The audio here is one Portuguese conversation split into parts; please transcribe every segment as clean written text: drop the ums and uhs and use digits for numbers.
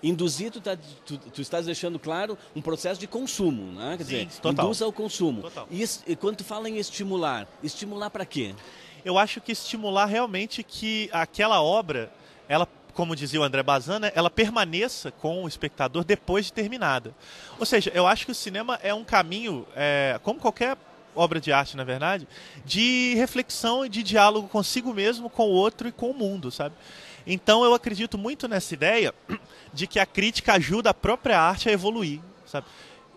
Induzir, tu estás deixando claro um processo de consumo, né? Quer dizer, total. induz ao consumo. Total. E quando tu fala em estimular para quê? Eu acho que estimular realmente que aquela obra, ela, como dizia o André Bazin, né, ela permaneça com o espectador depois de terminada. Ou seja, eu acho que o cinema é um caminho, como qualquer obra de arte, na verdade, de reflexão e de diálogo consigo mesmo, com o outro e com o mundo, sabe? Então eu acredito muito nessa ideia de que a crítica ajuda a própria arte a evoluir, sabe?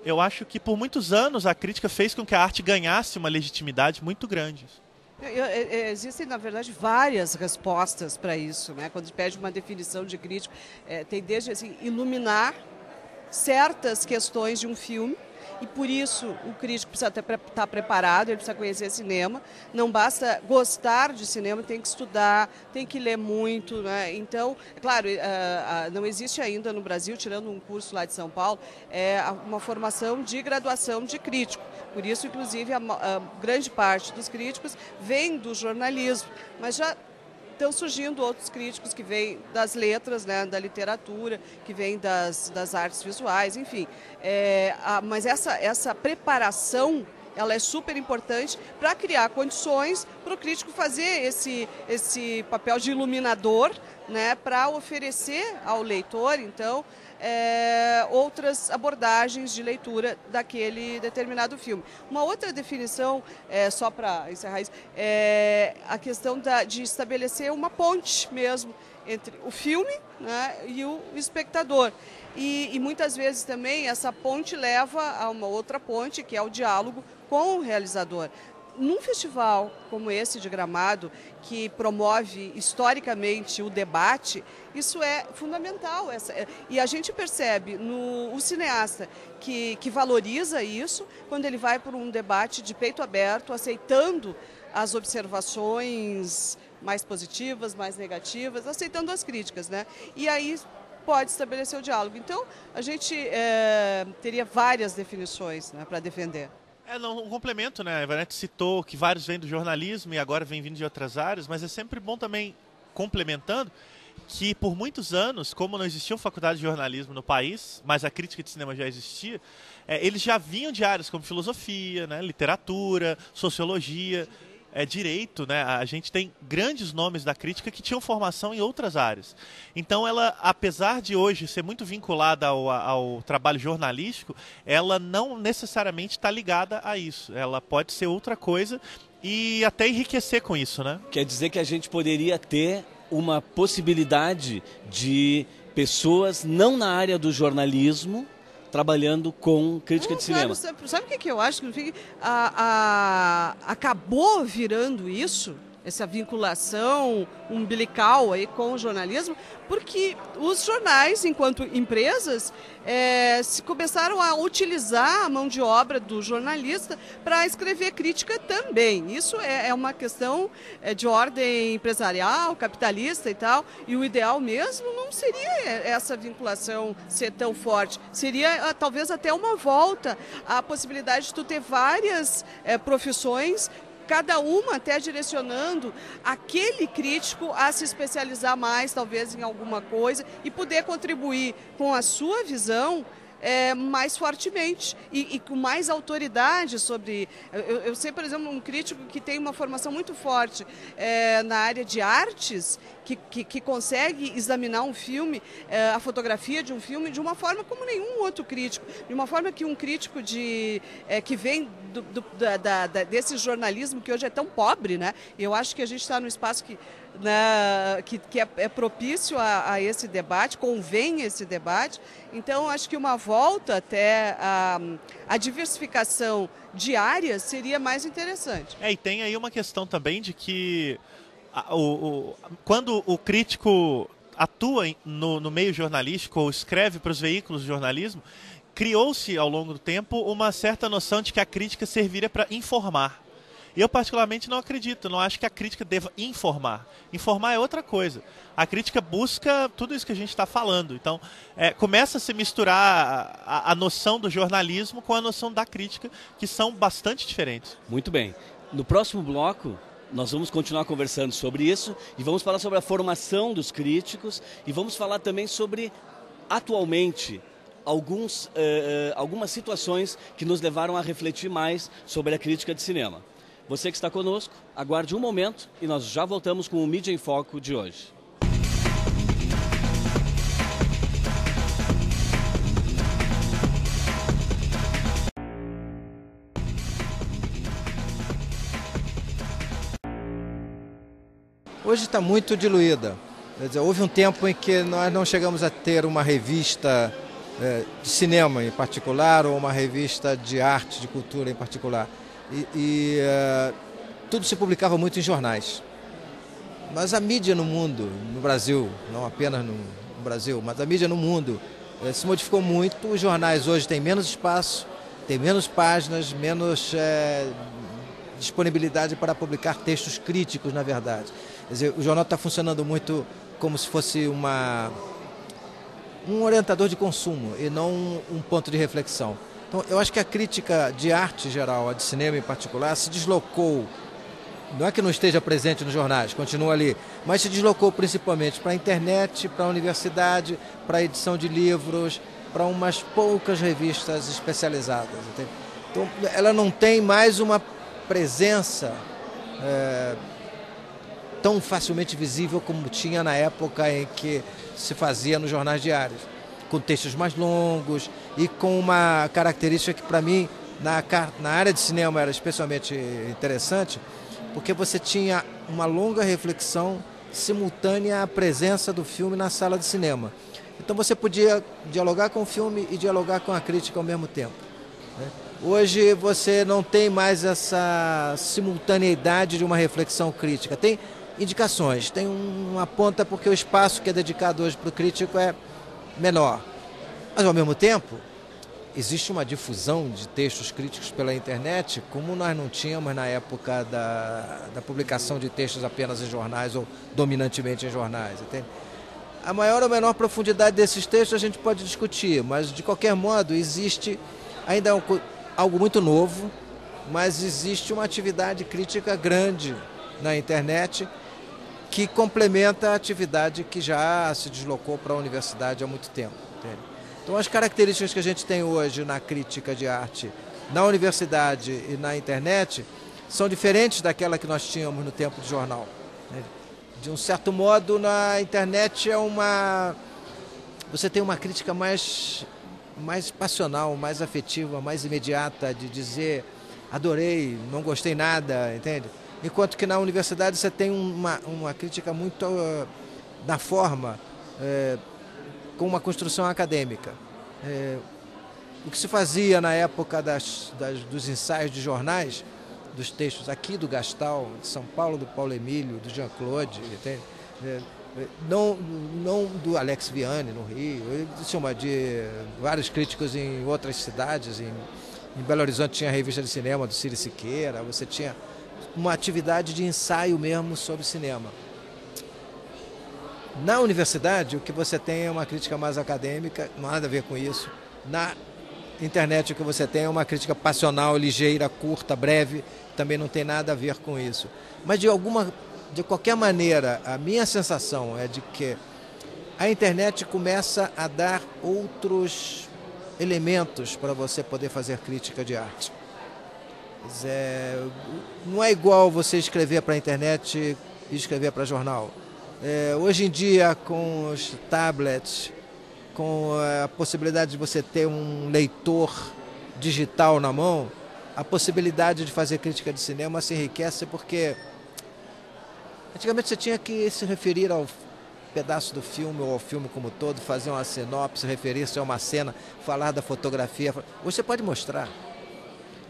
Eu acho que por muitos anos a crítica fez com que a arte ganhasse uma legitimidade muito grande. Existem, na verdade, várias respostas para isso, né? Quando se pede uma definição de crítico, tem desde assim, iluminar certas questões de um filme, e por isso o crítico precisa estar preparado, ele precisa conhecer cinema. Não basta gostar de cinema, tem que estudar, tem que ler muito, né? Então, é claro, não existe ainda no Brasil, tirando um curso lá de São Paulo, uma formação de graduação de crítico. Por isso, inclusive, a grande parte dos críticos vem do jornalismo, mas já estão surgindo outros críticos que vêm das letras, né, da literatura, que vêm das artes visuais, enfim. Mas essa preparação, ela é super importante para criar condições para o crítico fazer esse papel de iluminador, né, para oferecer ao leitor, então, outras abordagens de leitura daquele determinado filme. Uma outra definição, só para encerrar isso, é a questão de estabelecer uma ponte mesmo entre o filme, né, e o espectador. E muitas vezes também essa ponte leva a uma outra ponte, que é o diálogo com o realizador. Num festival como esse de Gramado, que promove historicamente o debate, isso é fundamental. E a gente percebe o cineasta que valoriza isso, quando ele vai por um debate de peito aberto, aceitando as observações mais positivas, mais negativas, aceitando as críticas, né? E aí pode estabelecer o diálogo. Então, a gente teria várias definições, né, para defender. Um complemento, né? A Ivonete citou que vários vêm do jornalismo e agora vêm vindo de outras áreas, mas é sempre bom também, complementando, que por muitos anos, como não existia faculdade de jornalismo no país, mas a crítica de cinema já existia, eles já vinham de áreas como filosofia, né, literatura, sociologia, direito, né? A gente tem grandes nomes da crítica que tinham formação em outras áreas. Então ela, apesar de hoje ser muito vinculada ao trabalho jornalístico, ela não necessariamente está ligada a isso. Ela pode ser outra coisa e até enriquecer com isso, né? Quer dizer que a gente poderia ter uma possibilidade de pessoas não na área do jornalismo trabalhando com crítica de cinema. Claro, sabe o que eu acho? Acabou virando isso, essa vinculação umbilical aí com o jornalismo, porque os jornais, enquanto empresas, se começaram a utilizar a mão de obra do jornalista para escrever crítica também. Isso é uma questão de ordem empresarial, capitalista e tal, e o ideal mesmo não seria essa vinculação ser tão forte. Seria talvez até uma volta à possibilidade de tu ter várias profissões, cada uma até direcionando aquele crítico a se especializar mais, talvez, em alguma coisa e poder contribuir com a sua visão mais fortemente e com mais autoridade sobre... Eu sei, por exemplo, um crítico que tem uma formação muito forte na área de artes, que consegue examinar um filme, a fotografia de um filme, de uma forma como nenhum outro crítico, de uma forma que um crítico que vem desse jornalismo que hoje é tão pobre, né? Eu acho que a gente está num espaço que é propício a esse debate, convém esse debate. Então, acho que uma volta até a diversificação de áreas seria mais interessante. E tem aí uma questão também de que quando o crítico atua no meio jornalístico ou escreve para os veículos de jornalismo, criou-se ao longo do tempo uma certa noção de que a crítica serviria para informar. Eu particularmente não acredito, não acho que a crítica deva informar. Informar é outra coisa. A crítica busca tudo isso que a gente está falando. Então, começa a se misturar a noção do jornalismo com a noção da crítica, que são bastante diferentes. Muito bem. No próximo bloco, nós vamos continuar conversando sobre isso e vamos falar sobre a formação dos críticos e vamos falar também sobre atualmente algumas situações que nos levaram a refletir mais sobre a crítica de cinema. Você que está conosco, aguarde um momento e nós já voltamos com o Mídia em Foco de hoje. Hoje está muito diluída. Quer dizer, houve um tempo em que nós não chegamos a ter uma revista de cinema em particular ou uma revista de arte, de cultura em particular. Tudo se publicava muito em jornais. Mas a mídia no mundo, no Brasil, não apenas no Brasil, mas a mídia no mundo se modificou muito. Os jornais hoje têm menos espaço, têm menos páginas, menos disponibilidade para publicar textos críticos, na verdade. Quer dizer, o jornal está funcionando muito como se fosse um orientador de consumo e não um ponto de reflexão. Então, eu acho que a crítica de arte em geral, a de cinema em particular, se deslocou, não é que não esteja presente nos jornais, continua ali, mas se deslocou principalmente para a internet, para a universidade, para a edição de livros, para umas poucas revistas especializadas. Entende? Então, ela não tem mais uma presença tão facilmente visível como tinha na época em que se fazia nos jornais diários, com textos mais longos e com uma característica que, para mim, na área de cinema era especialmente interessante, porque você tinha uma longa reflexão simultânea à presença do filme na sala de cinema. Então você podia dialogar com o filme e dialogar com a crítica ao mesmo tempo. Hoje você não tem mais essa simultaneidade de uma reflexão crítica. Tem indicações, tem uma ponta porque o espaço que é dedicado hoje para o crítico é menor. Mas, ao mesmo tempo, existe uma difusão de textos críticos pela internet, como nós não tínhamos na época da publicação de textos apenas em jornais ou dominantemente em jornais. Entende? A maior ou menor profundidade desses textos a gente pode discutir, mas, de qualquer modo, existe ainda algo muito novo, mas existe uma atividade crítica grande na internet que complementa a atividade que já se deslocou para a universidade há muito tempo. Entende? Então, as características que a gente tem hoje na crítica de arte na universidade e na internet são diferentes daquela que nós tínhamos no tempo de jornal. De um certo modo, na internet você tem uma crítica mais passional, mais afetiva, mais imediata, de dizer adorei, não gostei nada, entende? Enquanto que na universidade você tem uma crítica muito na forma, com uma construção acadêmica. O que se fazia na época dos ensaios de jornais, dos textos aqui do Gastal, de São Paulo, do Paulo Emílio, do Jean-Claude, não do Alex Vianney no Rio, de vários críticos em outras cidades. Em Belo Horizonte tinha a revista de cinema do Ciro Siqueira, você tinha uma atividade de ensaio mesmo sobre cinema. Na universidade, o que você tem é uma crítica mais acadêmica, não há nada a ver com isso. Na internet, o que você tem é uma crítica passional, ligeira, curta, breve, também não tem nada a ver com isso. Mas, de qualquer maneira, a minha sensação é de que a internet começa a dar outros elementos para você poder fazer crítica de arte. Não é igual você escrever para a internet e escrever para jornal. Hoje em dia, com os tablets, com a possibilidade de você ter um leitor digital na mão, a possibilidade de fazer crítica de cinema se enriquece, porque antigamente você tinha que se referir ao pedaço do filme ou ao filme como todo, fazer uma sinopse, referir-se a uma cena, falar da fotografia. Hoje você pode mostrar.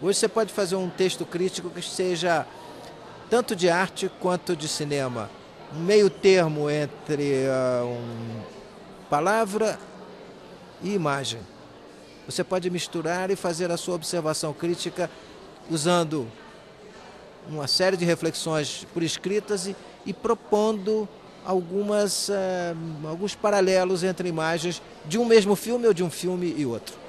Hoje você pode fazer um texto crítico que seja tanto de arte quanto de cinema. Um meio termo entre palavra e imagem. Você pode misturar e fazer a sua observação crítica usando uma série de reflexões por escritas e propondo alguns paralelos entre imagens de um mesmo filme ou de um filme e outro.